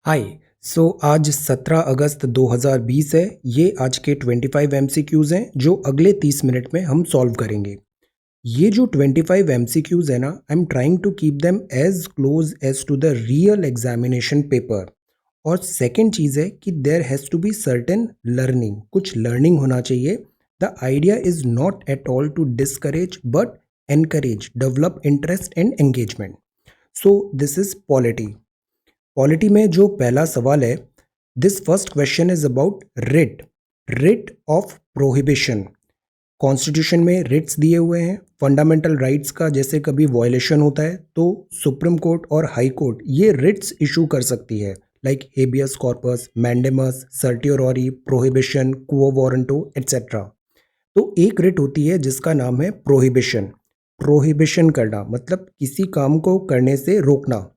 हाय। आज 17 अगस्त 2020 है। ये आज के 25 एमसीक्यूज़ हैं जो अगले 30 मिनट में हम सॉल्व करेंगे। ये जो 25 एमसीक्यूज़ है ना, I am trying to keep them as close as to the real examination paper. और सेकंड चीज़ है कि there has to be certain learning, कुछ लर्निंग होना चाहिए। The idea is not at all to discourage but encourage, develop interest and engagement. So this is polity. Polity में जो पहला सवाल है, this first question is about writ. Writ of prohibition. Constitution में writs दिए हुए हैं फंडामेंटल राइट्स का। जैसे कभी वायलेशन होता है तो सुप्रीम कोर्ट और हाई कोर्ट ये रिट्स इशू कर सकती है, like habeas corpus, mandamus, certiorari, prohibition, quo warranto etcetera. तो एक रिट होती है जिसका नाम है प्रोहिबिशन। प्रोहिबिशन करना मतलब किसी काम को करने से रोकना।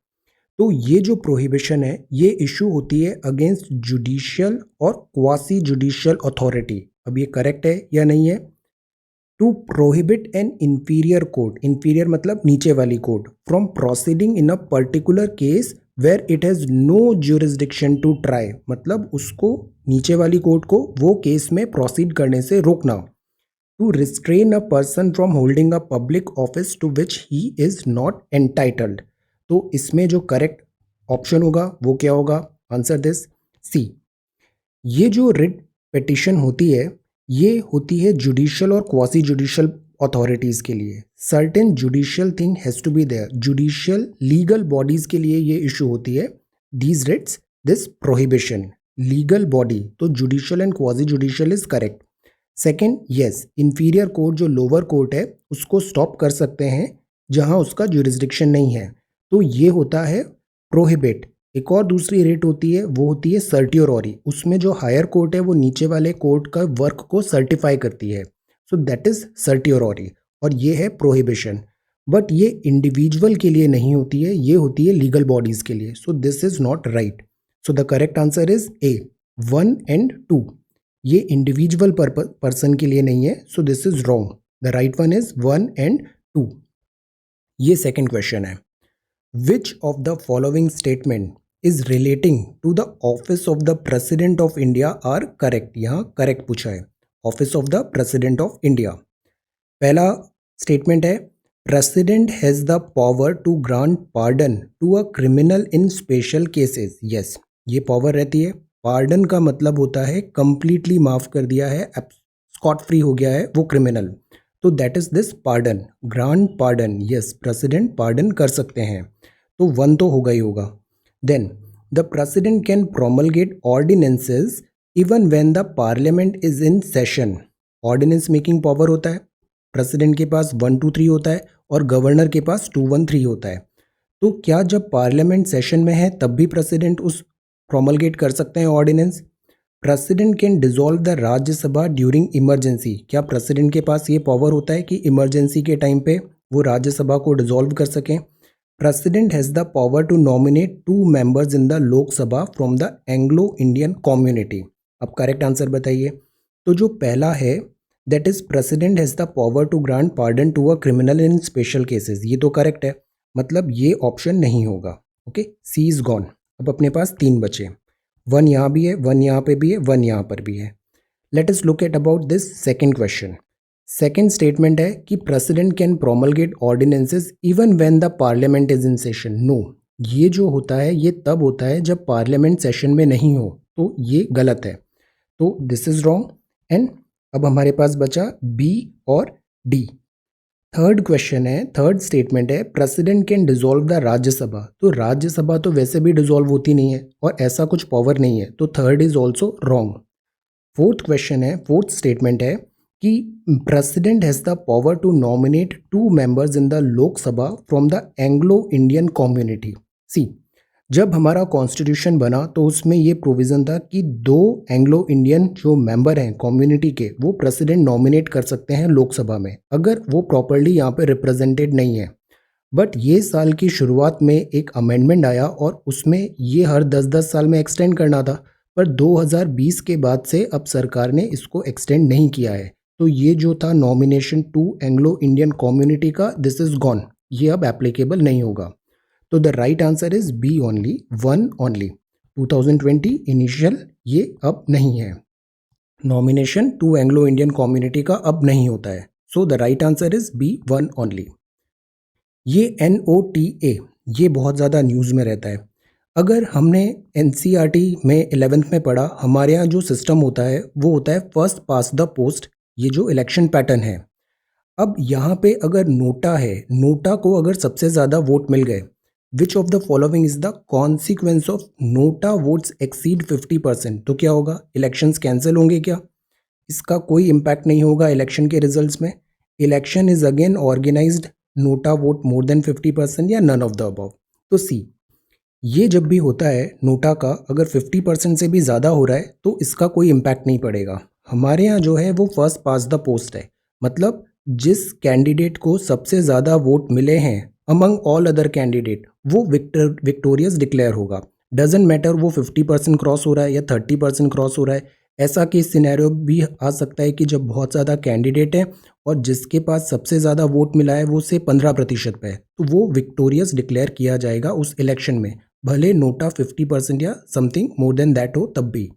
तो ये जो प्रोहिबिशन है ये इशू होती है अगेंस्ट जुडिशियल और क्वासी जुडिशियल अथॉरिटी। अब ये करेक्ट है या नहीं है? To prohibit an inferior court, inferior मतलब नीचे वाली court, from proceeding in a particular case where it has no jurisdiction to try, मतलब उसको नीचे वाली कोर्ट को वो केस में प्रोसीड करने से रोकना। To restrain a person from holding a public office to which he is not entitled. तो इसमें जो करेक्ट ऑप्शन होगा वो क्या होगा? Answer this C. ये जो रिट पिटिशन होती है ये होती है जुडिशियल और क्वासी जुडिशियल अथॉरिटीज़ के लिए। Certain judicial thing has to be there. Judicial legal bodies के लिए ये इशू होती है these writs, this prohibition. Legal body तो judicial and quasi judicial is correct. Second, yes, inferior court जो लोअर कोर्ट है उसको स्टॉप कर सकते हैं जहां उसका जुरिस्डिक्शन नहीं है, तो ये होता है प्रोहिबिट। एक और दूसरी रेट होती है वो होती है सर्टियोररी। उसमें जो हायर कोर्ट है वो नीचे वाले कोर्ट का वर्क को सर्टिफाई करती है, सो दैट इज सर्टियोररी। और ये है प्रोहिबिशन। बट ये इंडिविजुअल के लिए नहीं होती है, ये होती है लीगल बॉडीज के लिए। So this is not right. So the correct answer is A, 1 and 2। ये इंडिविजुअल पर्सन के लिए नहीं है, so this is wrong. The right one is 1 and 2। ये सेकेंड क्वेश्चन है। Which of the following statement is relating to the office of the president of India are correct? यहाँ correct पूछा है, office of the president of India. पहला statement है president has the power to grant pardon to a criminal in special cases. Yes, ये power रहती है। Pardon का मतलब होता है कंप्लीटली माफ कर दिया है, स्कॉट फ्री हो गया है वो क्रिमिनल, तो that is this pardon, grant pardon. Yes, president pardon कर सकते हैं, तो 1 तो होगा ही होगा। Then the president can promulgate ordinances even when the parliament is in session. Ordinance making power होता है, प्रेसिडेंट के पास 1, 2, 3 होता है और गवर्नर के पास 2, 1, 3 होता है। तो क्या जब पार्लियामेंट सेशन में है तब भी प्रेसिडेंट उस प्रोमलगेट कर सकते हैं ordinance? President can dissolve the Rajya Sabha during emergency. क्या प्रेसिडेंट के पास ये पावर होता है कि इमरजेंसी के टाइम पे वो राज्यसभा को डिसॉल्व कर सकें? President has the power to nominate 2 members in the Lok Sabha from the Anglo Indian community. अब करेक्ट आंसर बताइए। तो जो पहला है that is president has the power to grant pardon to a criminal in special cases, ये तो correct है, मतलब ये ऑप्शन नहीं होगा। Okay, C is gone. अब अपने पास 3 बचे, 1 यहाँ भी है, 1 यहाँ पे भी है, 1 यहाँ पर भी है। Let us look at about this second question. Second statement है कि president can promulgate ordinances even when the parliament is in session. No, ये जो होता है ये तब होता है जब पार्लियामेंट सेशन में नहीं हो, तो ये गलत है, तो दिस इज रॉन्ग। एंड अब हमारे पास बचा बी और डी। थर्ड क्वेश्चन है, थर्ड स्टेटमेंट है president can dissolve the Rajya Sabha. तो राज्यसभा तो वैसे भी डिसॉल्व होती नहीं है और ऐसा कुछ पावर नहीं है, तो third is also wrong. Fourth question है, फोर्थ स्टेटमेंट है कि president has the power to nominate 2 members in the Lok Sabha from the Anglo Indian community. See, जब हमारा कॉन्स्टिट्यूशन बना तो उसमें ये प्रोविज़न था कि 2 एंग्लो इंडियन जो मेंबर हैं कम्युनिटी के वो प्रेसिडेंट नॉमिनेट कर सकते हैं लोकसभा में, अगर वो प्रॉपरली यहाँ पे रिप्रेजेंटेड नहीं है। बट ये साल की शुरुआत में एक अमेंडमेंट आया और उसमें ये हर 10-10 साल में एक्सटेंड करना था, पर 2020 के बाद से अब सरकार ने इसको एक्सटेंड नहीं किया है। तो ये जो था nomination to Anglo Indian community का, दिस इज गॉन, ये अब एप्लीकेबल नहीं होगा। तो the right answer is B only, 1 only. 2020 initial ये अब नहीं है। Nomination to Anglo Indian community का अब नहीं होता है। So the right answer is B, one only. ये NOTA ये बहुत ज़्यादा न्यूज़ में रहता है। अगर हमने NCERT में 11th में पढ़ा, हमारे यहाँ जो सिस्टम होता है वो होता है फर्स्ट पास द पोस्ट, ये जो इलेक्शन पैटर्न है। अब यहाँ पे अगर नोटा है, नोटा को अगर सबसे ज़्यादा वोट मिल गए, which of the following is the consequence of NOTA votes exceed 50%, तो क्या होगा? इलेक्शंस कैंसिल होंगे क्या? इसका कोई इम्पैक्ट नहीं होगा इलेक्शन के रिजल्ट्स में। Election is again organised, NOTA vote more than 50% या नन ऑफ द अबव। तो सी, ये जब भी होता है नोटा का अगर 50% से भी ज़्यादा हो रहा है तो इसका कोई इम्पैक्ट नहीं पड़ेगा। हमारे यहाँ जो है वो फर्स्ट पास द पोस्ट है, मतलब जिस कैंडिडेट को सबसे ज़्यादा वोट मिले हैं अमंग ऑल अदर कैंडिडेट, वो विक्टोरियस डिक्लेयर होगा। डजेंट मैटर वो 50% क्रॉस हो रहा है या 30% क्रॉस हो रहा है। ऐसा केस सिनेरियो भी आ सकता है कि जब बहुत ज़्यादा कैंडिडेट हैं और जिसके पास सबसे ज़्यादा वोट मिला है वो से 15% पे है, तो वो विक्टोरियस डिक्लेयर किया जाएगा उस इलेक्शन में, भले नोटा 50% या समथिंग मोर देन दैट हो तब भी।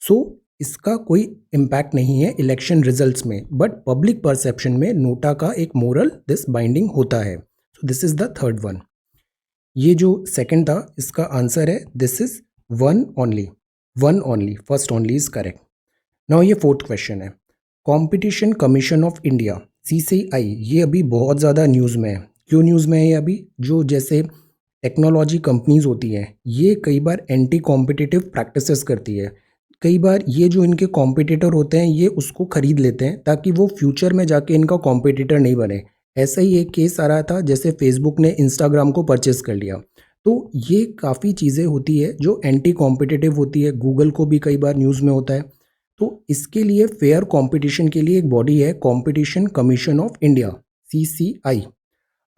सो इसका कोई इम्पैक्ट नहीं है इलेक्शन रिजल्ट्स में, बट पब्लिक परसेप्शन में नोटा का एक मोरल दिस बाइंडिंग होता है। So this is the third one. ये जो सेकंड था इसका आंसर है this is one only, one only, first only is correct. Now ये फोर्थ क्वेश्चन है। Competition commission of India CCI, ये अभी बहुत ज़्यादा न्यूज़ में है। क्यों न्यूज़ में है ये अभी? जो जैसे टेक्नोलॉजी कंपनीज होती हैं ये कई बार एंटी कॉम्पिटिटिव प्रैक्टिसेस करती है। कई बार ये जो इनके कॉम्पिटिटर होते हैं ये उसको खरीद लेते हैं ताकि वो फ्यूचर में जाके इनका कॉम्पिटिटर नहीं बने। ऐसा ही एक केस आ रहा था जैसे फेसबुक ने इंस्टाग्राम को परचेस कर लिया। तो ये काफ़ी चीज़ें होती है जो एंटी कॉम्पिटिटिव होती है। गूगल को भी कई बार न्यूज़ में होता है। तो इसके लिए फेयर कंपटीशन के लिए एक बॉडी है competition commission of India, CCI।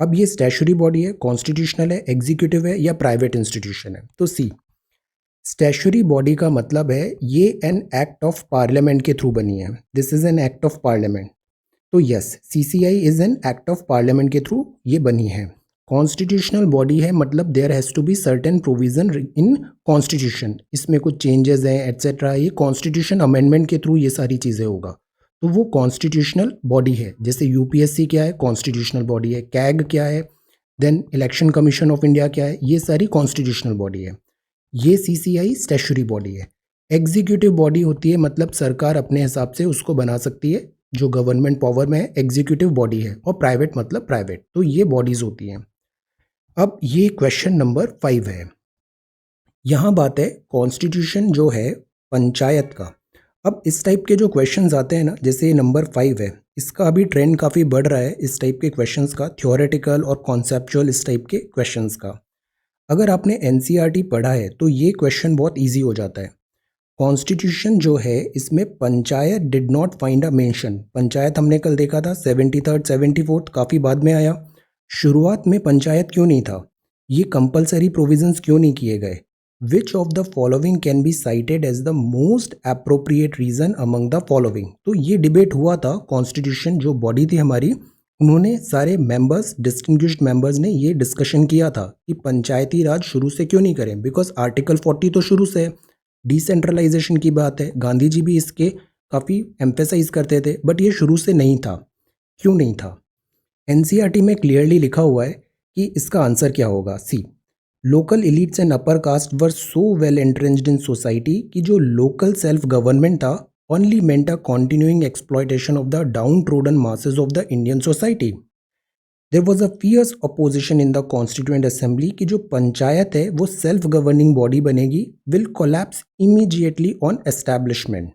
अब ये स्टैचुरी बॉडी है, कॉन्स्टिट्यूशनल है, एग्जीक्यूटिव है या प्राइवेट इंस्टीट्यूशन है? तो सी, स्टैचुरी बॉडी का मतलब है ये एन एक्ट ऑफ पार्लियामेंट के थ्रू बनी है। This is an act of parliament. तो yes, CCI is an act of parliament के थ्रू ये बनी है। कॉन्स्टिट्यूशनल बॉडी है, मतलब there has to be certain provision in constitution, इसमें कुछ चेंजेस हैं एट्सेट्रा, ये कॉन्स्टिट्यूशन अमेंडमेंट के थ्रू ये सारी चीज़ें होगा। तो वो कॉन्स्टिट्यूशनल बॉडी है। जैसे UPSC क्या है? कॉन्स्टिट्यूशनल बॉडी है। CAG क्या है? Then election commission of India क्या है? ये सारी कॉन्स्टिट्यूशनल बॉडी है। ये CCI स्टैचुरी बॉडी है। एग्जीक्यूटिव बॉडी होती है, मतलब सरकार अपने हिसाब से उसको बना सकती है, जो गवर्नमेंट पावर में है एग्जीक्यूटिव बॉडी है। और प्राइवेट मतलब प्राइवेट। तो ये बॉडीज होती हैं। अब ये क्वेश्चन नंबर 5 है। यहाँ बात है कॉन्स्टिट्यूशन जो है पंचायत का। अब इस टाइप के जो क्वेश्चंस आते हैं ना, जैसे ये नंबर 5 है, इसका अभी ट्रेंड काफ़ी बढ़ रहा है इस टाइप के क्वेश्चंस का, थ्योरेटिकल और कॉन्सेप्चुअल इस टाइप के क्वेश्चंस का। अगर आपने NCERT पढ़ा है तो ये क्वेश्चन बहुत ईजी हो जाता है। कॉन्स्टिट्यूशन जो है इसमें panchayat did not find a mention. Panchayat हमने कल देखा था 73rd 74th, काफ़ी बाद में आया। शुरुआत में पंचायत क्यों नहीं था? ये कंपलसरी प्रोविजंस क्यों नहीं किए गए? Which of the following can be cited as the most appropriate reason among the following? तो ये डिबेट हुआ था। कॉन्स्टिट्यूशन जो बॉडी थी हमारी, उन्होंने सारे मेंबर्स, डिस्टिंग्विश्ड मेंबर्स ने ये डिस्कशन किया था कि पंचायती राज शुरू से क्यों नहीं करें, बिकॉज आर्टिकल 40 तो शुरू से है, डिसेंट्रलाइजेशन की बात है। गांधी जी भी इसके काफ़ी एम्फेसाइज करते थे, बट ये शुरू से नहीं था। क्यों नहीं था? NCERT में क्लियरली लिखा हुआ है कि इसका आंसर क्या होगा। C, local elites and upper caste were so well entrenched in society कि जो लोकल सेल्फ गवर्नमेंट था only meant a continuing exploitation of the downtrodden masses of the Indian society. There was a fierce opposition in the constituent assembly कि जो पंचायत है वो self governing body बनेगी, will collapse immediately on establishment.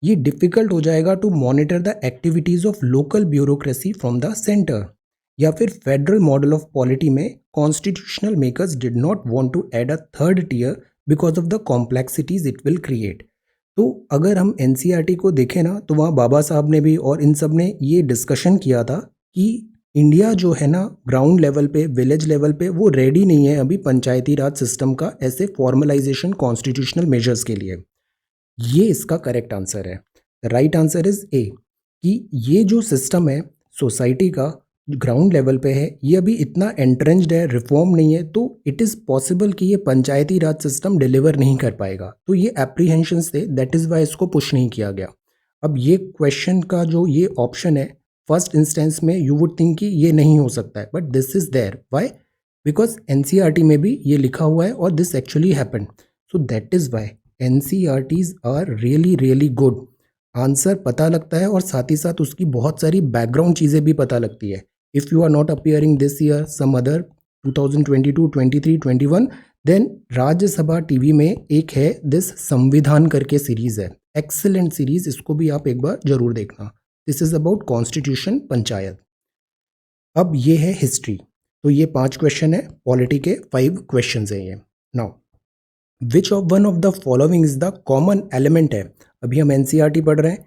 ये difficult हो जाएगा to monitor the activities of local bureaucracy from the centre. या फिर फेडरल मॉडल ऑफ पॉलिटी में constitutional makers did not want to add a third tier because of the complexities it will create. तो अगर हम NCERT को देखें ना, तो वहाँ बाबा साहब ने भी और इन सब ने ये डिस्कशन किया था कि इंडिया जो है ना ग्राउंड लेवल पे, विलेज लेवल पे, वो रेडी नहीं है अभी पंचायती राज सिस्टम का ऐसे फॉर्मलाइजेशन कॉन्स्टिट्यूशनल मेजर्स के लिए। ये इसका करेक्ट आंसर है। राइट आंसर इज ए, कि ये जो सिस्टम है सोसाइटी का, ग्राउंड लेवल पे है, ये अभी इतना एंट्रेंच्ड है, रिफॉर्म नहीं है, तो इट इज़ पॉसिबल कि ये पंचायती राज सिस्टम डिलीवर नहीं कर पाएगा। तो ये एप्रीहेंशंस थे, दैट इज़ वाई इसको पुश नहीं किया गया। अब ये क्वेश्चन का जो ये ऑप्शन है, फर्स्ट इंस्टेंस में यू वुड थिंक कि ये नहीं हो सकता है, but this is there. Why? Because NCERT में भी ये लिखा हुआ है और this actually happened. So that is why NCERTs are really really good. Answer पता लगता है और साथ ही साथ उसकी बहुत सारी बैकग्राउंड चीज़ें भी पता लगती है। If you are not appearing this year, some other 2022, 23, 21, then Rajya Sabha TV में एक है दिस संविधान करके सीरीज है, एक्सेलेंट सीरीज, इसको भी आप एक बार जरूर देखना। This is about constitution panchayat. अब ये है हिस्ट्री, तो ये 5 क्वेश्चन है, पॉलिटी के 5 क्वेश्चन है ये। Now which of one of the following is the common element है। अभी हम एनसीईआरटी पढ़ रहे हैं,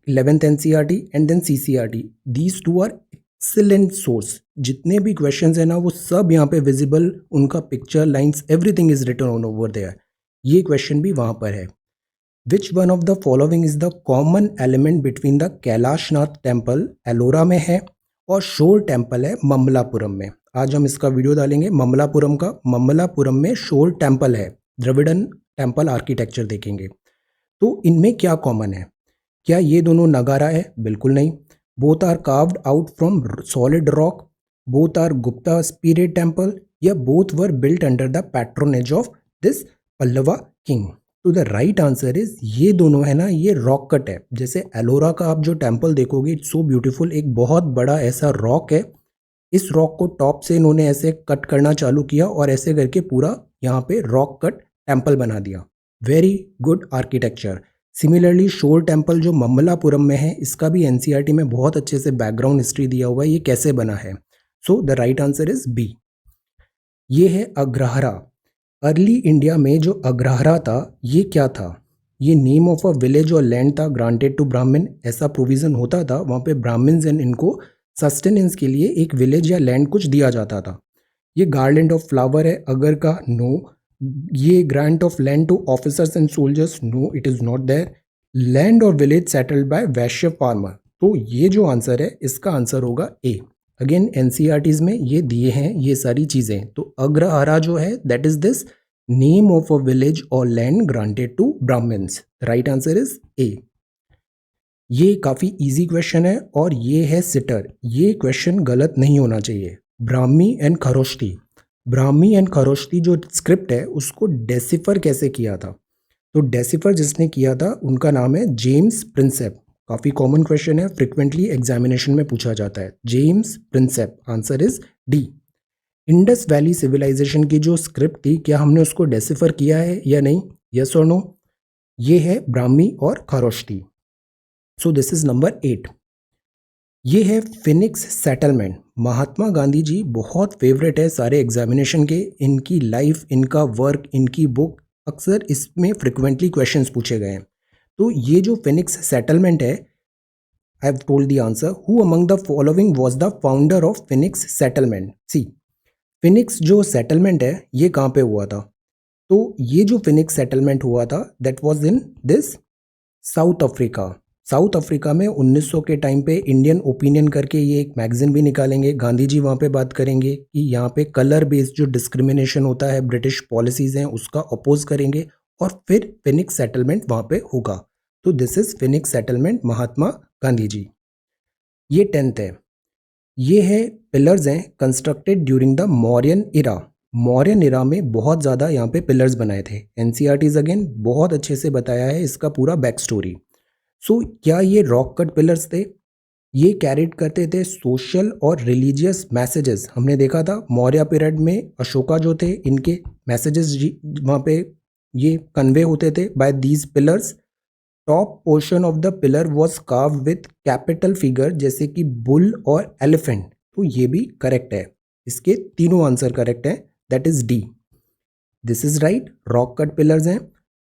11th NCERT and then CCERT, these two are excellent source. जितने भी क्वेश्चंस है ना वो सब यहाँ पे विजिबल, उनका picture, lines, everything is written on over there. ये क्वेश्चन भी वहाँ पर है। Which one of the following is the common element between the Kailashnath temple Ellora में है और शोर टेम्पल है ममलापुरम में। आज हम इसका वीडियो डालेंगे ममलापुरम का। ममलापुरम में शोर टेम्पल है, द्रविड़न टेम्पल आर्किटेक्चर देखेंगे। तो इनमें क्या कॉमन है? क्या ये दोनों नगारा है? बिल्कुल नहीं। Both are carved out from solid rock, both are Gupta period temple, या both were built under the patronage of this Pallava king. तो द राइट आंसर इज ये दोनों है ना, ये रॉक कट है। जैसे एलोरा का आप जो टेम्पल देखोगे, इट्स सो ब्यूटीफुल, एक बहुत बड़ा ऐसा रॉक है। इस रॉक को टॉप से इन्होंने ऐसे कट करना चालू किया और ऐसे करके पूरा यहाँ पे रॉक कट टेम्पल बना दिया। Very good architecture. सिमिलरली शोर टेम्पल जो ममलापुरम में है, इसका भी एनसीईआरटी में बहुत अच्छे से बैकग्राउंड हिस्ट्री दिया हुआ है, ये कैसे बना है। So the right answer is B. ये है अग्रहारा। अर्ली इंडिया में जो अग्रहारा था, ये क्या था? ये नेम ऑफ अ विलेज और लैंड था ग्रांटेड टू ब्राह्मण। ऐसा प्रोविजन होता था वहाँ पे, ब्राह्मण्स एंड इनको सस्टेनेंस के लिए एक विलेज या लैंड कुछ दिया जाता था। ये गार्लैंड ऑफ फ्लावर है अगर का, नो। ये grant of land to officers and soldiers, no it is not there. Land और village settled by Vaishya farmer, तो ये जो आंसर है इसका आंसर होगा ए। अगेन एनसीईआरटीज में ये दिए हैं ये सारी चीज़ें। तो अग्रहारा जो है that is this name of a village और land granted to Brahmans. Right answer is A. ये काफ़ी इजी क्वेश्चन है और ये है सिटर। ये क्वेश्चन गलत नहीं होना चाहिए। ब्राह्मी एंड खरोष्टी, ब्राह्मी एंड खरोष्टी जो स्क्रिप्ट है उसको डेसिफर कैसे किया था? तो डेसिफर जिसने किया था उनका नाम है जेम्स प्रिंसेप। काफ़ी कॉमन क्वेश्चन है, फ्रिक्वेंटली एग्जामिनेशन में पूछा जाता है। James Prinsep, answer is D. Indus valley civilisation की जो स्क्रिप्ट थी, क्या हमने उसको डेसिफर किया है या नहीं? यस और नो? ये है ब्राह्मी और खरोष्टी। सो दिस इज नंबर 8। ये है फिनिक्स सेटलमेंट। महात्मा गांधी जी बहुत फेवरेट है सारे एग्जामिनेशन के। इनकी लाइफ, इनका वर्क, इनकी बुक, अक्सर इसमें फ्रिक्वेंटली क्वेश्चंस पूछे गए हैं। तो ये जो फिनिक्स सेटलमेंट है, I have told the answer. Who among the following was the founder of Phoenix settlement? C, Phoenix जो सेटलमेंट है ये कहाँ पे हुआ था? तो ये जो फिनिक्स सेटलमेंट हुआ था that was in this south Africa. South Africa में 1900 के टाइम पे इंडियन ओपिनियन करके ये एक मैगजीन भी निकालेंगे। गांधी जी वहाँ पे बात करेंगे कि यहाँ पे कलर बेस्ड जो डिस्क्रिमिनेशन होता है, ब्रिटिश पॉलिसीज़ हैं, उसका अपोज करेंगे और फिर फिनिक्स सेटलमेंट वहाँ पे होगा। तो this is Phoenix settlement, Mahatma Gandhi ji. ये 10th है। ये है पिलर्स हैं कंस्ट्रक्टेड ड्यूरिंग द मौर्यन इरा। मौर्यन इरा में बहुत ज़्यादा यहाँ पे पिलर्स बनाए थे। एनसीईआरटीज अगेन बहुत अच्छे से बताया है इसका पूरा बैक स्टोरी। सो क्या ये रॉक कट पिलर्स थे? ये कैरिड करते थे सोशल और रिलीजियस मैसेजेस। हमने देखा था मौर्य पीरियड में अशोका जो थे, इनके मैसेजेस वहाँ पे ये कन्वे होते थे by these pillars. Top portion of the pillar was carve with capital figure जैसे कि बुल और एलिफेंट। तो ये भी करेक्ट है, इसके तीनों आंसर करेक्ट है, that is D. This is right, rock cut pillars हैं,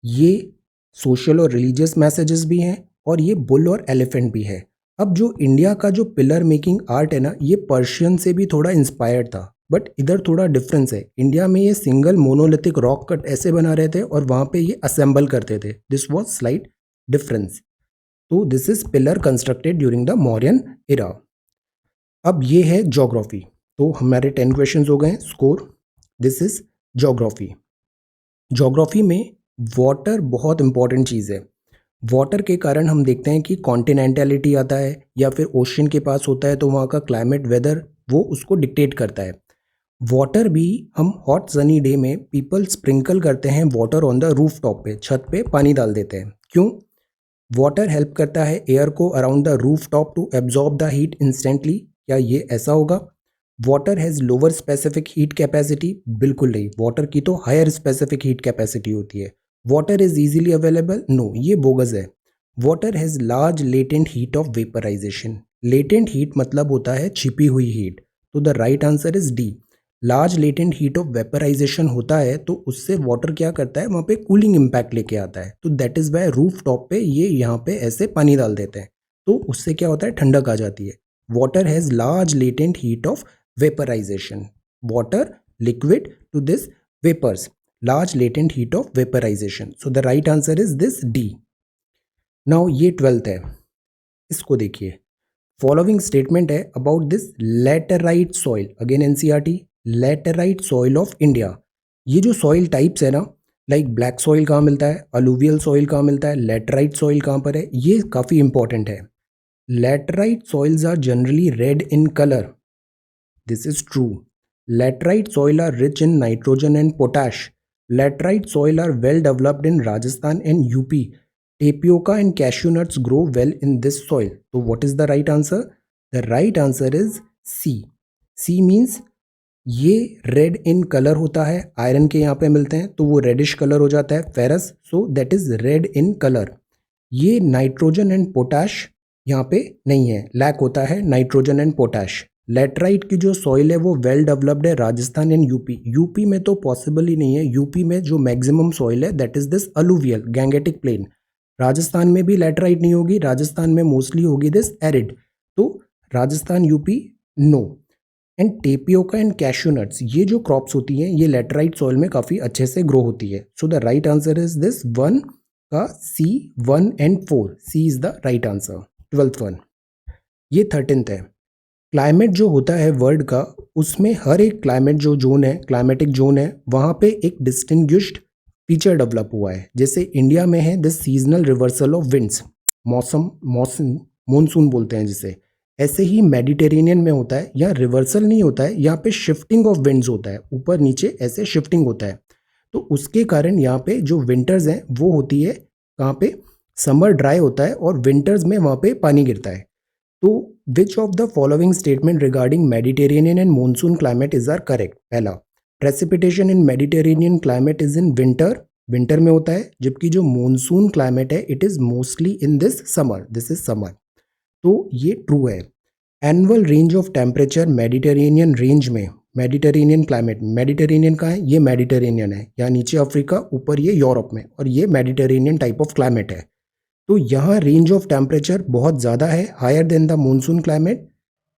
ये सोशल और रिलीजियस मैसेजेस भी हैं और ये बुल और एलिफेंट भी है। अब जो इंडिया का जो पिलर मेकिंग आर्ट है ना, ये पर्शियन से भी थोड़ा इंस्पायर्ड था, बट इधर थोड़ा डिफरेंस है। इंडिया में ये सिंगल मोनोलिथिक रॉक कट ऐसे बना रहे थे और वहाँ पे ये असेंबल करते थे। This was slight difference. तो this is pillar constructed during the Mauryan era. अब ये है ज्योग्राफी। तो हमारे 10 क्वेश्चंस हो गए। Score, this is geography. Geography में वाटर बहुत इंपॉर्टेंट चीज़ है। वाटर के कारण हम देखते हैं कि कॉन्टिनेंटलिटी आता है या फिर ओशन के पास होता है तो वहाँ का क्लाइमेट वेदर वो उसको डिक्टेट करता है। वाटर भी हम हॉट सनी डे में पीपल स्प्रिंकल करते हैं water on the roof top पे, छत पे पानी डाल देते हैं। क्यों? वाटर हेल्प करता है एयर को around the rooftop to absorb the heat instantly. क्या ये ऐसा होगा? Water has lower specific heat capacity? बिल्कुल नहीं, वाटर की तो हायर स्पेसिफिक हीट कैपेसिटी होती है। Water is easily available? No, ये बोगस है। Water has large latent heat of vaporisation. Latent heat मतलब होता है छिपी हुई हीट। तो the right answer is D. Large latent heat of vaporisation होता है तो उससे वाटर क्या करता है, वहाँ पे कूलिंग इम्पैक्ट लेके आता है। तो that is why roof top पे ये यहाँ पे ऐसे पानी डाल देते हैं तो उससे क्या होता है, ठंडक आ जाती है। Water has large latent heat of vaporisation. Water liquid to this vapours, large latent heat of vaporisation. So the right answer is this D. Now ये 12th है, इसको देखिए। फॉलोइंग स्टेटमेंट है about this laterite soil. Again NCERT, laterite soil of India. ये जो soil types है ना, like black soil कहाँ मिलता है, अलूवियल सॉइल कहाँ मिलता है, लैटेराइट सॉइल कहाँ पर है, ये काफ़ी इंपॉर्टेंट है। Laterite soils are generally red in colour. This is true. Laterite soil are rich in nitrogen and potash. Laterite soil are well developed in Rajasthan and UP. Tapioca and cashew nuts grow well in this soil. So what is the right answer? The right answer is C. C means ये red in colour होता है, iron के यहाँ पे मिलते हैं तो वो रेडिश कलर हो जाता है, ferrous, so that is red in colour. ये नाइट्रोजन एंड पोटैश यहाँ पे नहीं है, लैक होता है नाइट्रोजन एंड पोटैश। लेटराइट की जो सॉइल है वो वेल डेवलप्ड है राजस्थान एंड यूपी। यूपी में तो पॉसिबल ही नहीं है, यूपी में जो मैक्सिमम सॉइल है that is this alluvial Gangetic plain. Rajasthan में भी लेटराइट नहीं होगी, राजस्थान में मोस्टली होगी दिस एरिड। तो Rajasthan UP no. And tapioca and cashew nuts, ये जो क्रॉप्स होती हैं ये लेटराइट सॉइल में काफ़ी अच्छे से ग्रो होती है। So the right answer is this one का C, 1 and 4, C is the right answer. 12th one. ये 13th है। क्लाइमेट जो होता है वर्ल्ड का, उसमें हर एक क्लाइमेट जो जोन है, क्लाइमेटिक जोन है, वहाँ पे एक डिस्टिंग्विश्ड फीचर डेवलप हुआ है। जैसे इंडिया में है this seasonal reversal of winds, मौसम मॉनसून बोलते हैं जिसे। ऐसे ही मेडिटेरेनियन में होता है, यहाँ रिवर्सल नहीं होता है, यहाँ पे शिफ्टिंग ऑफ विंड्स होता है, ऊपर नीचे ऐसे शिफ्टिंग होता है। तो उसके कारण यहाँ पे जो विंटर्स हैं वो होती है कहाँ पे, समर ड्राई होता है और विंटर्स में वहाँ पे पानी गिरता है। तो which of the following statement regarding Mediterranean and monsoon climate is are correct? पहला, precipitation in Mediterranean climate is in winter, winter में होता है, जबकि जो मॉनसून क्लाइमेट है it is mostly in this summer, this is summer. तो ये true है। Annual range of temperature Mediterranean range में, मेडिटेरेनियन क्लाइमेट, मेडिटेरेनियन का है, ये मेडिटेरेनियन है, या नीचे अफ्रीका, ऊपर ये यूरोप में, और ये मेडिटेरेनियन टाइप ऑफ क्लाइमेट है। तो यहाँ रेंज ऑफ टेम्परेचर बहुत ज़्यादा है, higher than the monsoon climate.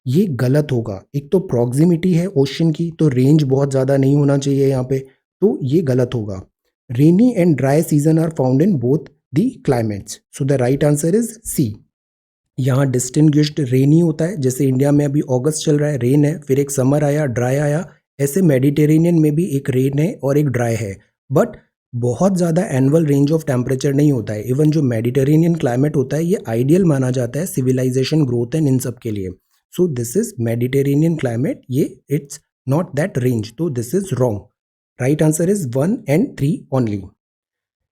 ये गलत होगा। एक तो प्रॉक्सिमिटी है ओशन की, तो रेंज बहुत ज़्यादा नहीं होना चाहिए यहाँ पे, तो ये गलत होगा। Rainy and dry season are found in both the climates, so the right answer is C. यहाँ डिस्टिंग्विश्ड रेनी होता है, जैसे इंडिया में अभी अगस्त चल रहा है, रेन है, फिर एक समर आया, ड्राई आया, ऐसे मेडिटेरेनियन में भी एक रेन है और एक ड्राई है। बट बहुत ज़्यादा एनुअल रेंज ऑफ टेम्परेचर नहीं होता है। इवन जो मेडिटेरेनियन क्लाइमेट होता है ये आइडियल माना जाता है सिविलाइजेशन, ग्रोथ एंड इन सब के लिए। So this is Mediterranean climate, ये इट्स नॉट दैट रेंज, तो this is wrong. Right answer is 1 and 3 only.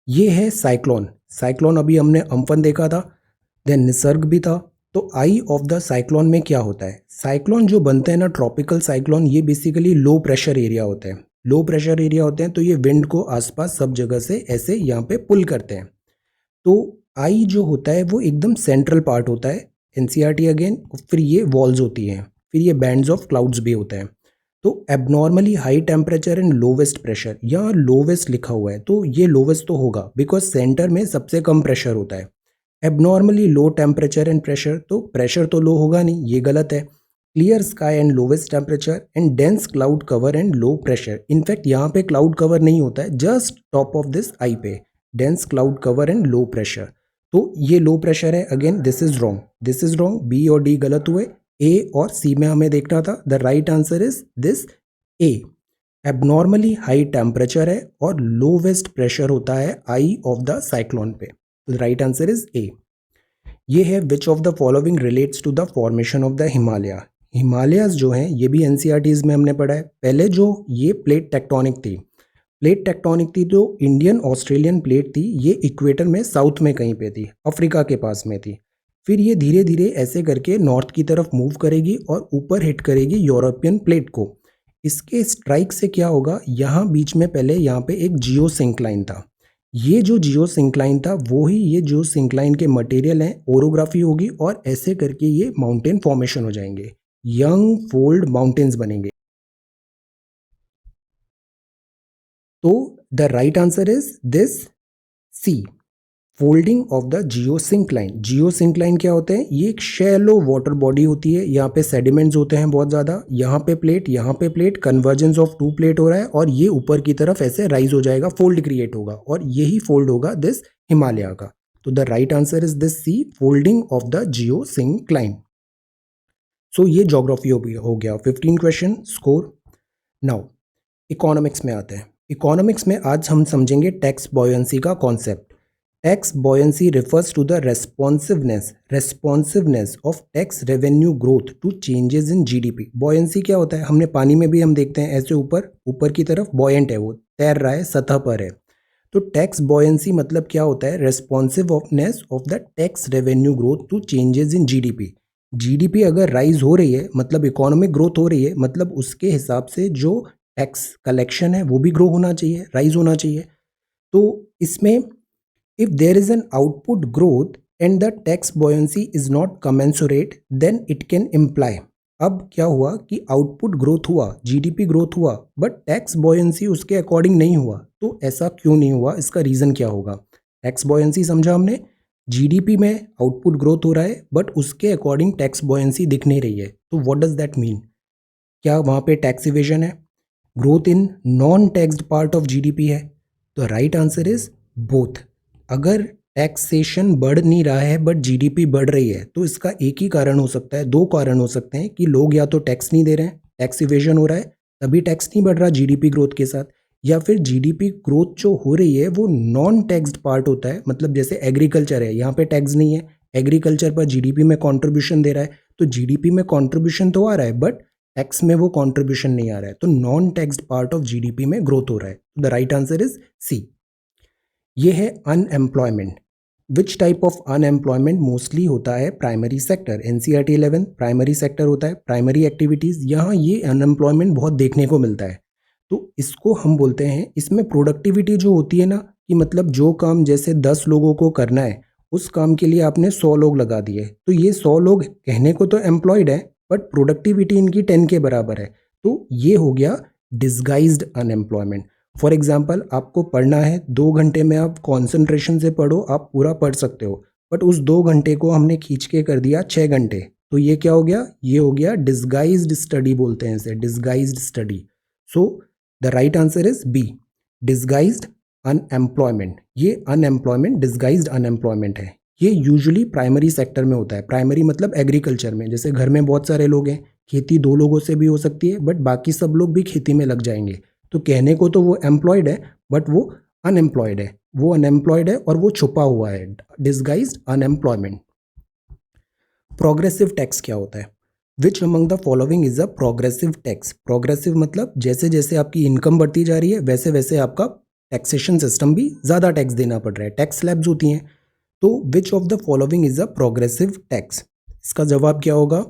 ये है साइक्लोन। साइक्लोन अभी हमने अम्फन देखा था, देन निसर्ग भी था। तो आई ऑफ द साइक्लोन में क्या होता है, साइक्लोन जो बनते हैं ना, ट्रॉपिकल साइक्लोन, ये बेसिकली लो प्रेशर एरिया होते हैं। लो प्रेशर एरिया होते हैं तो ये विंड को आसपास सब जगह से ऐसे यहाँ पे पुल करते हैं। तो आई जो होता है वो एकदम सेंट्रल पार्ट होता है, एनसीईआरटी अगेन। फिर ये वॉल्स होती हैं, फिर ये बैंड्स ऑफ क्लाउड्स भी होते हैं। तो abnormally high temperature and lowest pressure, यहाँ लोवेस्ट लिखा हुआ है तो ये लोवेस्ट तो होगा बिकॉज सेंटर में सबसे कम प्रेशर होता है। Abnormally low temperature and pressure, तो प्रेशर तो लो होगा नहीं, ये गलत है। Clear sky and lowest temperature and dense cloud cover and low pressure, in fact यहाँ पे क्लाउड कवर नहीं होता है, just top of this eye पे dense cloud cover and low pressure. तो ये लो प्रेशर है, again this is wrong, this is wrong, B और डी गलत हुए, ए और सी में हमें देखना था। The right answer is this A. Abnormally high temperature है और लोवेस्ट प्रेशर होता है आई ऑफ द साइक्लोन पे। The right answer is A. ये है which of the following relates to the formation of the Himalaya. Himalayas जो हैं ये भी एनसीईआरटीज में हमने पढ़ा है। पहले जो ये प्लेट टेक्टोनिक थी, प्लेट टेक्टोनिक थी जो इंडियन ऑस्ट्रेलियन प्लेट थी, ये इक्वेटर में साउथ में कहीं पे थी, अफ्रीका के पास में थी। फिर ये धीरे धीरे ऐसे करके नॉर्थ की तरफ मूव करेगी और ऊपर हिट करेगी यूरोपियन प्लेट को। इसके स्ट्राइक से क्या होगा, यहाँ बीच में पहले यहाँ पे एक जियो सिंक्लाइन था। ये जो जियो सिंक्लाइन था वो ही ये जियो सिंक्लाइन के मटेरियल हैं, ओरोग्राफी होगी और ऐसे करके ये माउंटेन फॉर्मेशन हो जाएंगे, यंग फोल्ड माउंटेन्स बनेंगे। तो the right answer is this C, folding of the geosyncline. Geosyncline क्या होते हैं, ये एक शैलो वाटर बॉडी होती है, यहाँ पे सेडिमेंट्स होते हैं बहुत ज़्यादा, यहाँ पे plate, convergence of two plate हो रहा है और ये ऊपर की तरफ ऐसे राइज हो जाएगा, फोल्ड क्रिएट होगा और यही फोल्ड होगा दिस हिमालय का। तो the right answer is this C, folding of the geosyncline. So ये ज्योग्राफी हो गया 15 क्वेश्चन स्कोर। नाउ इकोनॉमिक्स में आते हैं। इकोनॉमिक्स में आज हम समझेंगे टैक्स बॉयंसी का concept. Tax buoyancy refers to the responsiveness of tax revenue growth to changes in GDP। Buoyancy क्या होता है, हमने पानी में भी हम देखते हैं ऐसे ऊपर की तरफ बॉयंट है, वो तैर रहा है, सतह पर है। तो टैक्स बॉयंसी मतलब क्या होता है, responsiveness of the tax revenue growth to changes in GDP. GDP अगर राइज हो रही है मतलब इकोनॉमिक ग्रोथ हो रही है, मतलब उसके हिसाब से जो टैक्स कलेक्शन है वो भी ग्रो होना चाहिए, राइज होना चाहिए। तो इसमें if there is an output growth and the tax buoyancy is not commensurate then it can imply। अब क्या हुआ कि आउटपुट ग्रोथ हुआ, जीडीपी ग्रोथ हुआ, बट टैक्स बॉयंसी उसके अकॉर्डिंग नहीं हुआ। तो ऐसा क्यों नहीं हुआ, इसका रीज़न क्या होगा। टैक्स बॉयंसी समझा हमने, जीडीपी में आउटपुट ग्रोथ हो रहा है बट उसके अकॉर्डिंग टैक्स बॉयंसी दिख नहीं रही है। तो व्हाट डज दैट मीन, क्या वहाँ पे टैक्स इवेजन है, growth in non taxed part of GDP है। तो राइट आंसर इज बोथ। अगर टैक्सेशन बढ़ नहीं रहा है बट जीडीपी बढ़ रही है तो इसका एक ही कारण हो सकता है, दो कारण हो सकते हैं कि लोग या तो टैक्स नहीं दे रहे हैं, टैक्स इवेजन हो रहा है तभी टैक्स नहीं बढ़ रहा जीडीपी ग्रोथ के साथ, या फिर जीडीपी ग्रोथ जो हो रही है वो नॉन टैक्स्ड पार्ट होता है। मतलब जैसे एग्रीकल्चर है, यहाँ पे टैक्स नहीं है, एग्रीकल्चर पर जीडीपी में कॉन्ट्रीब्यूशन दे रहा है, तो जीडीपी में कॉन्ट्रीब्यूशन तो आ रहा है बट टैक्स में वो कॉन्ट्रीब्यूशन नहीं आ रहा है, तो non taxed part of GDP में ग्रोथ हो रहा है। The right answer is C. ये है unemployment. Which type of unemployment mostly होता है primary sector. NCERT 11 primary sector होता है, प्राइमरी एक्टिविटीज़, यहाँ ये अनएम्प्लॉयमेंट बहुत देखने को मिलता है। तो इसको हम बोलते हैं, इसमें प्रोडक्टिविटी जो होती है ना, कि मतलब जो काम जैसे 10 लोगों को करना है उस काम के लिए आपने 100 लोग लगा दिए, तो ये 100 लोग कहने को तो एम्प्लॉयड है बट प्रोडक्टिविटी इनकी 10 के बराबर है। तो ये हो गया डिस्गाइज्ड अनएम्प्लॉयमेंट। फॉर एग्जाम्पल आपको पढ़ना है, 2 घंटे में आप कॉन्सेंट्रेशन से पढ़ो, आप पूरा पढ़ सकते हो, बट उस 2 घंटे को हमने खींच के कर दिया 6 घंटे, तो ये क्या हो गया, ये हो गया डिस्गाइज्ड स्टडी, बोलते हैं इसे disguised study. So the right answer is B, disguised unemployment. ये अनएम्प्लॉयमेंट डिस्गाइज्ड अनएम्प्लॉयमेंट है। ये यूजुअली प्राइमरी सेक्टर में होता है। प्राइमरी मतलब एग्रीकल्चर में, जैसे घर में बहुत सारे लोग हैं, खेती 2 लोगों से भी हो सकती है बट बाकी सब लोग भी खेती में लग जाएंगे, तो कहने को तो वो एम्प्लॉयड है बट वो अनएम्प्लॉयड है, वो अनएम्प्लॉयड है और वो छुपा हुआ है, डिस्गाइज्ड अनएम्प्लॉयमेंट। प्रोग्रेसिव टैक्स क्या होता है, which among the following is a progressive tax. Progressive मतलब जैसे जैसे आपकी इनकम बढ़ती जा रही है वैसे वैसे आपका टैक्सेशन सिस्टम भी ज़्यादा टैक्स देना पड़ रहा है, टैक्स स्लैब्स होती हैं। तो which of the following is a progressive tax, इसका जवाब क्या होगा,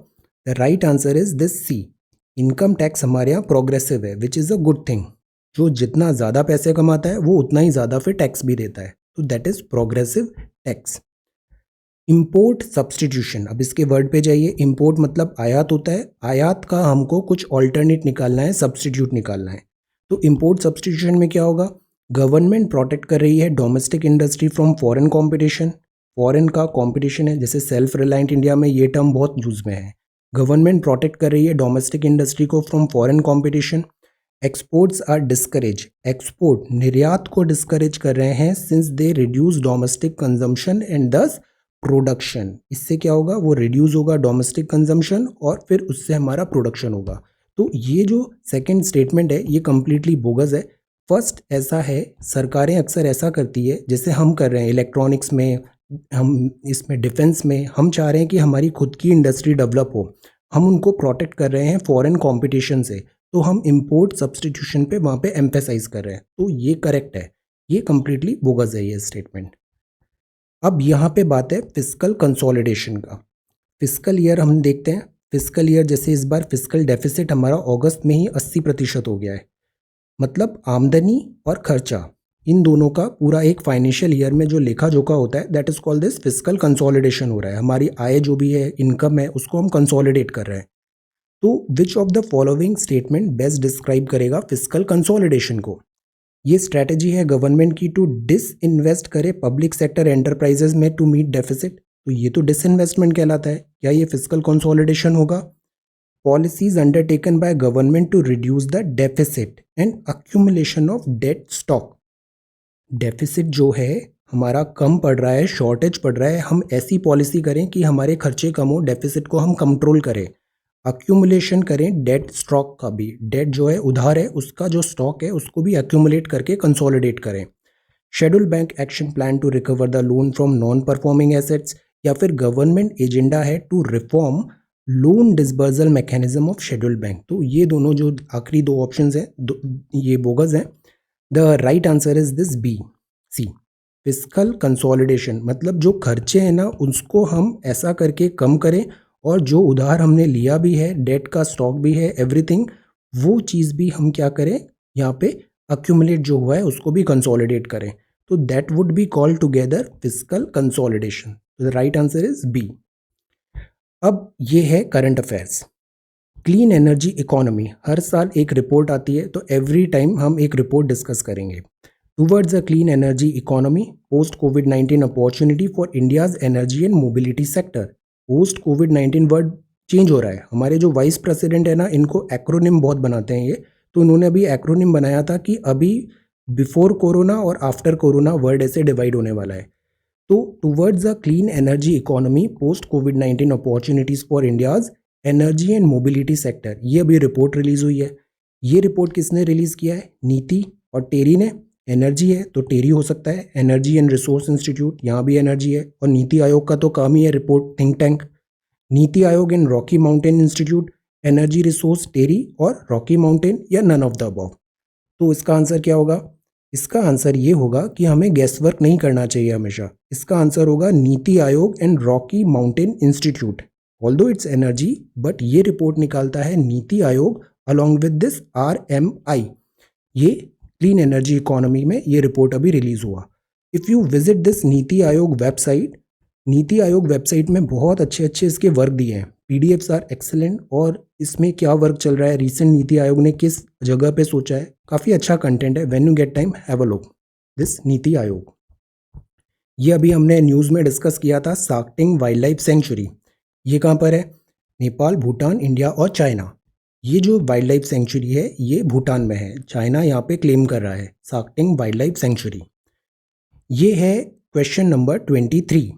the right answer is this C, income tax हमारे यहाँ प्रोग्रेसिव है, which is a good thing. जो जितना ज़्यादा पैसे कमाता है वो उतना ही ज़्यादा फिर टैक्स भी देता है, तो that is progressive tax. Import substitution, अब इसके वर्ड पे जाइए। इंपोर्ट मतलब आयात होता है, आयात का हमको कुछ ऑल्टरनेट निकालना है, सब्सटीट्यूट निकालना है। तो इंपोर्ट सब्सटीट्यूशन में क्या होगा, गवर्नमेंट प्रोटेक्ट कर रही है domestic industry from foreign competition. Foreign का कॉम्पिटिशन है, जैसे सेल्फ रिलायंट इंडिया में ये टर्म बहुत यूज में है। गवर्नमेंट प्रोटेक्ट कर रही है डोमेस्टिक इंडस्ट्री को from foreign competition. Exports are discourage, export निर्यात को डिस्करेज कर रहे हैं, since they reduce domestic consumption and thus production. इससे क्या होगा, वो रिड्यूस होगा डोमेस्टिक कंजम्पशन और फिर उससे हमारा प्रोडक्शन होगा। तो ये जो सेकंड स्टेटमेंट है ये कम्प्लीटली बोगस है। फर्स्ट ऐसा है, सरकारें अक्सर ऐसा करती है जैसे हम कर रहे हैं इलेक्ट्रॉनिक्स में, हम इसमें डिफेंस में, हम चाह रहे हैं कि हमारी खुद की इंडस्ट्री डेवलप हो, हम उनको प्रोटेक्ट कर रहे हैं फॉरेन कंपटीशन से, तो हम इंपोर्ट सब्सटीट्यूशन पे वहाँ पे एम्फेसाइज कर रहे हैं। तो ये करेक्ट है, ये कम्प्लीटली बोगस है ये स्टेटमेंट। अब यहाँ पे बात है फिस्कल कंसोलिडेशन का। फिस्कल ईयर हम देखते हैं, फिस्कल ईयर जैसे इस बार फिस्कल डेफिसिट हमारा अगस्त में ही 80% हो गया है। मतलब आमदनी और खर्चा इन दोनों का पूरा एक फाइनेंशियल ईयर में जो लेखा जोखा होता है, that is called this fiscal consolidation हो रहा है। हमारी आय जो भी है, इनकम है, उसको हम कंसोलिडेट कर रहे हैं। तो which of the following statement best describe करेगा फिस्कल कंसोलिडेशन को? ये स्ट्रैटेजी है गवर्नमेंट की टू डिस इन्वेस्ट करे पब्लिक सेक्टर एंटरप्राइजेज में टू मीट डेफिसिट। तो ये तो डिसइन्वेस्टमेंट कहलाता है। क्या ये फिस्कल कंसोलिडेशन होगा? Policies undertaken by government to reduce the deficit and accumulation of debt stock. Deficit जो है हमारा कम पड़ रहा है, शॉर्टेज पड़ रहा है, हम ऐसी पॉलिसी करें कि हमारे खर्चे कम हो, डेफिसिट को हम कंट्रोल करें। अक्यूमुलेशन करें डेट स्टॉक का भी, डेट जो है उधार है उसका जो स्टॉक है उसको भी अक्यूमुलेट करके कंसोलिडेट करें। Schedule bank action plan to recover the loan from non performing assets, या फिर गवर्नमेंट एजेंडा है to reform loan disbursal mechanism of schedule bank. तो ये दोनों जो आखिरी दो ऑप्शन हैं ये बोगस हैं। The right answer is this B, C, fiscal consolidation. मतलब जो खर्चे हैं ना उसको हम ऐसा करके कम करें, और जो उधार हमने लिया भी है, डेट का स्टॉक भी है, एवरीथिंग, वो चीज़ भी हम क्या करें यहाँ पे अक्यूमुलेट जो हुआ है उसको भी कंसोलिडेट करें। तो that would be called together fiscal consolidation. The right answer is B. अब ये है current affairs. Clean energy economy, हर साल एक रिपोर्ट आती है, तो एवरी टाइम हम एक रिपोर्ट डिस्कस करेंगे। Towards a clean energy economy, post covid opportunity for India's energy and mobility sector. Post covid word change हो रहा है। हमारे जो वाइस प्रेसिडेंट है ना, इनको एक्रोनिम बहुत बनाते हैं ये, तो इन्होंने अभी एक्रोनिम बनाया था कि अभी बिफोर कोरोना और आफ्टर कोरोना वर्ड ऐसे डिवाइड होने वाला है। तो towards a clean energy economy, post covid opportunities for India's energy and mobility sector, ये अभी रिपोर्ट रिलीज हुई है। ये रिपोर्ट किसने रिलीज किया है? नीति और टेरी ने। एनर्जी है तो टेरी हो सकता है, एनर्जी एंड रिसोर्स इंस्टीट्यूट, यहाँ भी एनर्जी है। और नीति आयोग का तो काम ही है report, think tank. NITI Aayog and Rocky Mountain Institute, energy resource TERI और रॉकी माउंटेन, या नन ऑफ द अबव। तो इसका आंसर क्या होगा? इसका आंसर ये होगा कि हमें गैस वर्क नहीं करना चाहिए हमेशा। इसका आंसर होगा नीति Aayog and Rocky Mountain institute. Although it's energy, but ये रिपोर्ट निकालता है NITI Aayog along with this RMI। ये क्लीन एनर्जी इकोनॉमी में ये रिपोर्ट अभी रिलीज हुआ। If you visit this NITI Aayog website, NITI Aayog website में बहुत अच्छे अच्छे इसके वर्क दिए हैं, PDFs आर एक्सेलेंट। और इसमें क्या वर्क चल रहा है, रिसेंट नीति आयोग ने किस जगह पे सोचा है, काफ़ी अच्छा कंटेंट है। When you get time have a look this NITI Aayog. ये अभी हमने न्यूज़ में डिस्कस किया था, साक्टिंग वाइल्ड लाइफ सेंचुरी। ये कहाँ पर है? नेपाल, भूटान, इंडिया और चाइना। ये जो वाइल्ड लाइफ सेंचुरी है ये भूटान में है, चाइना यहाँ पे क्लेम कर रहा है साक्टिंग वाइल्ड लाइफ सेंचुरी। ये है क्वेश्चन नंबर 23।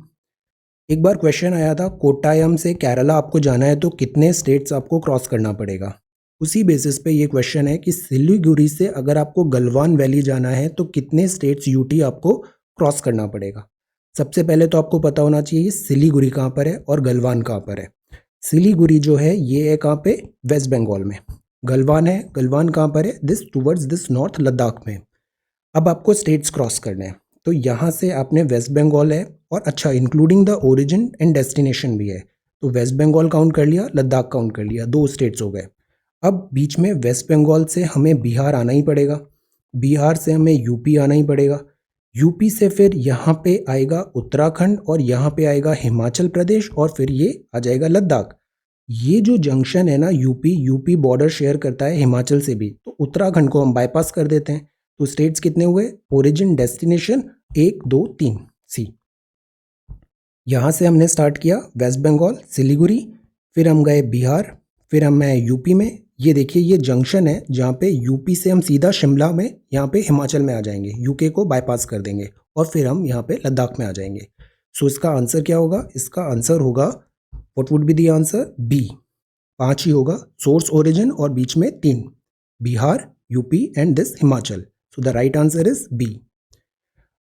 एक बार क्वेश्चन आया था, कोट्टायम से केरला आपको जाना है तो कितने स्टेट्स आपको क्रॉस करना पड़ेगा। उसी बेसिस पे ये क्वेश्चन है कि सिलीगुड़ी से अगर आपको गलवान वैली जाना है तो कितने स्टेट्स UT आपको क्रॉस करना पड़ेगा। सबसे पहले तो आपको पता होना चाहिए सिलीगुड़ी कहाँ पर है और गलवान कहाँ पर है। सिलीगुड़ी जो है ये है कहाँ पे? वेस्ट बंगाल में। गलवान है, गलवान कहाँ पर है? This towards this north Ladakh में। अब आपको स्टेट्स क्रॉस करने हैं, तो यहाँ से आपने वेस्ट बंगाल है, और अच्छा including the origin and destination भी है, तो वेस्ट बंगाल काउंट कर लिया, लद्दाख काउंट कर लिया, 2 स्टेट्स हो गए। अब बीच में वेस्ट बंगाल से हमें बिहार आना ही पड़ेगा, बिहार से हमें UP आना ही पड़ेगा, UP से फिर यहाँ पे आएगा उत्तराखंड, और यहाँ पे आएगा हिमाचल प्रदेश, और फिर ये आ जाएगा लद्दाख। ये जो जंक्शन है ना, UP बॉर्डर शेयर करता है हिमाचल से भी, तो उत्तराखंड को हम बाईपास कर देते हैं। तो स्टेट्स कितने हुए? ओरिजिन, डेस्टिनेशन, 1 2 3, सी। यहाँ से हमने स्टार्ट किया वेस्ट बंगाल सिलीगुड़ी, फिर हम गए बिहार, फिर हम मैं UP में। ये देखिए ये जंक्शन है जहाँ पे UP से हम सीधा शिमला में, यहाँ पे हिमाचल में आ जाएंगे, UK को बाईपास कर देंगे, और फिर हम यहाँ पे लद्दाख में आ जाएंगे। सो इसका आंसर क्या होगा? इसका आंसर होगा, what would be the answer? B. 5 ही होगा, सोर्स ओरिजिन और बीच में 3, Bihar, UP and this Himachal. So the right answer is B.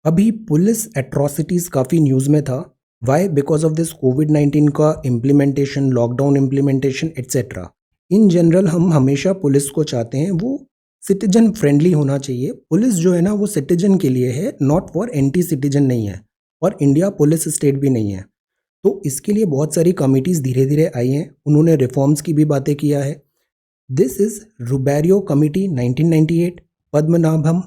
अभी पुलिस एट्रॉसिटीज काफ़ी न्यूज़ में था। वाई? बिकॉज ऑफ दिस कोविड-19 का implementation, lockdown implementation etcetera. In general हम हमेशा पुलिस को चाहते हैं वो सिटीजन फ्रेंडली होना चाहिए। पुलिस जो है ना वो सिटीजन के लिए है, नॉट फॉर एंटी सिटीजन नहीं है, और इंडिया पुलिस स्टेट भी नहीं है। तो इसके लिए बहुत सारी कमिटीज़ धीरे धीरे आई हैं, उन्होंने रिफॉर्म्स की भी बातें किया है। This is Ribeiro committee 1998, Padmanabham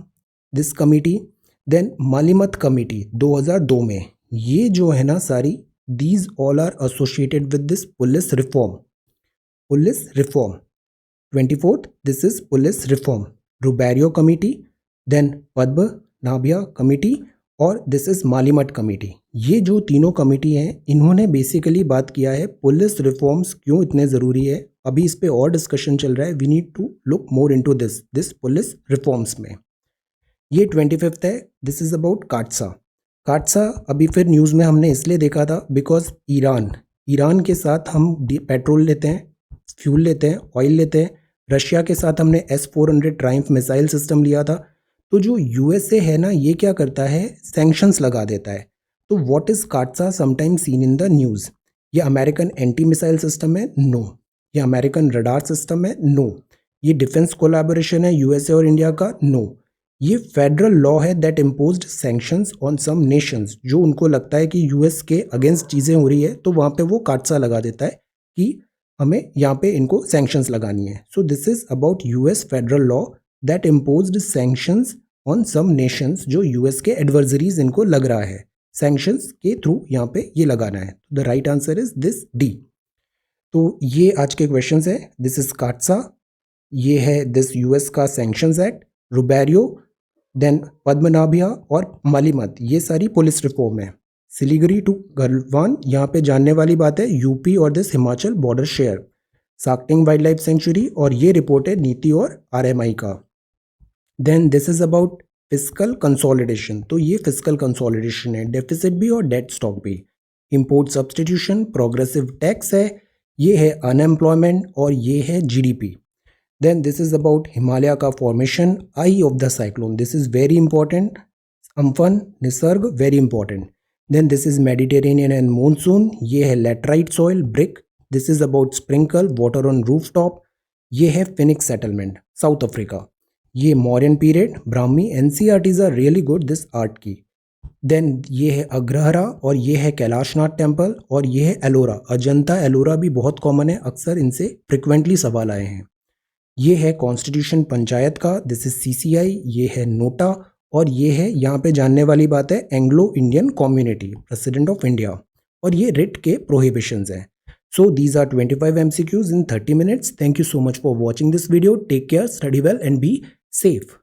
this committee, then Malimath committee 2002 में। ये जो है ना सारी, these all are associated with this police reform. Police reform 24th, this is police reform, Ribeiro committee, then Padmanabhaiah committee और दिस इज मालिमत कमिटी। ये जो तीनों कमिटी हैं इन्होंने बेसिकली बात किया है पुलिस रिफॉर्म्स क्यों इतने ज़रूरी है। अभी इस पे और डिस्कशन चल रहा है, we need to look more into this police reforms में। ये 25th है, this is about CAATSA. CAATSA अभी फिर न्यूज़ में हमने इसलिए देखा था बिकॉज ईरान के साथ हम पेट्रोल लेते हैं, फ्यूल लेते हैं, ऑयल लेते हैं। रशिया के साथ हमने S-400 ट्रायम्फ मिसाइल सिस्टम लिया था। तो जो USA है ना, ये क्या करता है, सैंक्शंस लगा देता है। तो what is CAATSA sometime seen in the news? ये अमेरिकन एंटी मिसाइल सिस्टम है? नो। ये अमेरिकन रडार सिस्टम है? नो। ये डिफेंस कोलैबोरेशन है USA और इंडिया का? नो। ये फेडरल लॉ है that imposed sanctions on some nations. जो उनको लगता है कि US के अगेंस्ट चीज़ें हो रही है तो वहाँ पे वो काटसा लगा देता है कि हमें यहाँ पे इनको सैंक्शंस लगानी है। So this is about US federal law that imposed sanctions on some nations, जो US के एडवर्सरीज इनको लग रहा है, सैंक्शंस के थ्रू यहाँ पे ये लगाना है। The right answer is this D. तो ये आज के क्वेश्चन है। दिस इज काटसा, ये है दिस US का सैंक्शंस एक्ट, रुबेरियो, देन पद्मनाभिया और मालिमत, ये सारी पुलिस रिफॉर्म है। सिलीगुड़ी टू गलवान, यहाँ पे जानने वाली बात है, यूपी और this Himachal border share, Sakteng wildlife sanctuary, और ये रिपोर्ट है नीति और RMI का। Then this is about fiscal consolidation, तो ये फिस्कल कंसोलिडेशन है, डेफिसिट भी और डेट स्टॉक भी। इंपोर्ट सब्सटीट्यूशन, प्रोग्रेसिव टैक्स है, ये है अनएम्प्लॉयमेंट और ये है GDP। Then this is about Himalaya का formation, eye of the cyclone, this is very important, Amphan, Nisarg, very important. Then this is Mediterranean and monsoon, ये है laterite soil, brick, this is about sprinkle, water on rooftop, ये है Phoenix settlement, South Africa, ये Mauryan period, Brahmi, NCERTs are really good this art की। Then ये है अग्रहरा और ये है कैलाशनाथ टेम्पल और ये है एलोरा, अजंता एलोरा भी बहुत कॉमन है, अक्सर इनसे फ्रिक्वेंटली सवाल आए हैं। ये है कॉन्स्टिट्यूशन पंचायत का, दिस इज CCI, ये है नोटा, और ये है यहाँ पे जानने वाली बात है Anglo Indian community, president of India, और ये रिट के प्रोहिबिशंस हैं। सो दीज आर 25 MCQs इन 30 minutes. Thank you so much for watching this video. Take care, study well and be safe.